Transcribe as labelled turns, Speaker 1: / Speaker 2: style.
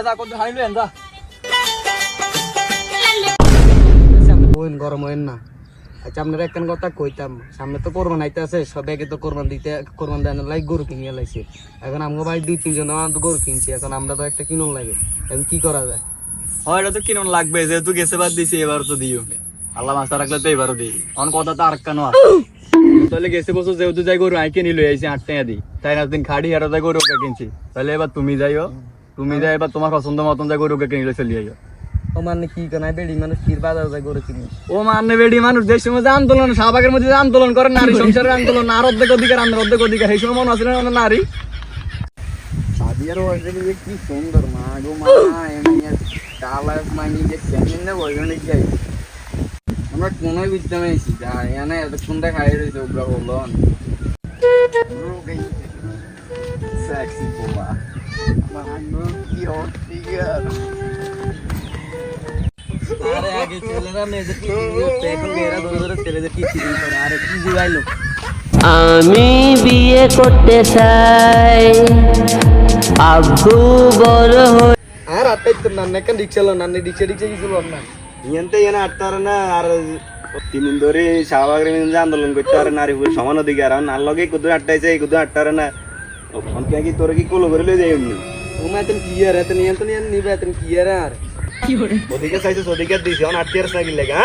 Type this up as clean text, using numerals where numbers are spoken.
Speaker 1: যা কত হাই লইন যা
Speaker 2: বোন গরম হইন না আচ্ছা আপনারা একখান কথা কইতাম সামনে তো কোরবান আইতে আছে সবাইকে তো কোরবান দেওয়ার লাগে গরু কিনিয়ে লাইছে এখন আমগো ভাই 2-3 জন তো গরু কিনছি এখন আমরা তো একটা কিনুন লাগে এখন কি করা যায়
Speaker 1: হয় এটা তো কিনুন লাগবে যেহেতু গেছে বাদ দিছি এবার তো দিও আল্লাহ মাস্টার রাখলে তো এবারও দিই অন কথা তো আর কেন তাহলে গেছে বছর যেহেতু যাই গরু আইকে নিয়ে আইছি 8 টাকা দিই তাই না দিন খাড়ি হারা যাই গরু কিনছি তাহলে এবার তুমি যাইও তুমি যাই এবার তোমার পছন্দ মতন যাই গরু কিনলে চলে যাইও
Speaker 2: ও মানে কি কেনায় বেড়ি মানুষ কির বাজার যায় গরু কিনে
Speaker 1: ও মানে বেডি মানুষ দেশ সময় আন্দোলন শাহবাগের মধ্যে আন্দোলন করে নারী সংসারের আন্দোলন আর অর্ধেক অধিকার আমরা অর্ধেক অধিকার সেই সময় মনে আছে না নারী
Speaker 2: সাদিয়ার ওয়াজে কি সুন্দর মা গো মা এমনি কালা মানি যে কেমন না বইজনে যাই আমরা কোনোই বুঝতে পারছি যা এনে এত সুন্দর খাই রইছে ওগুলা হলো সেক্সি বোবা মানো কি হটিগার আরে আগে ছেলেরা মেয়েদের কি করতে এখন মেয়েরা ধরে ছেলেদের কি করে আরে কি জুগাইলো
Speaker 3: আমি বিয়ে করতে চাই আব্বু বড় হয়ে
Speaker 2: আর আটাই তো নান্না কেন রিক্সা লো নান্নি রিক্সা কিছু বল না
Speaker 4: ইয়েনতে ইয়েনে আটতার না আর 3 দিন ধরে শাহবাগের মধ্যে আন্দোলন করতে আর নারী পুরুষ সমান অধিকার আর নার লগে কুদু আটটাইছে এই কুদু আটতার না অনকে কি তোরে কি কোলো করে লই যাই এমনি
Speaker 2: তুমি এত কি আর এত নিয়ন নিবে এত কি আর
Speaker 4: ওদিকে চাইছে ওদিকে দিছে অন আটতিয়ার না কি লাগা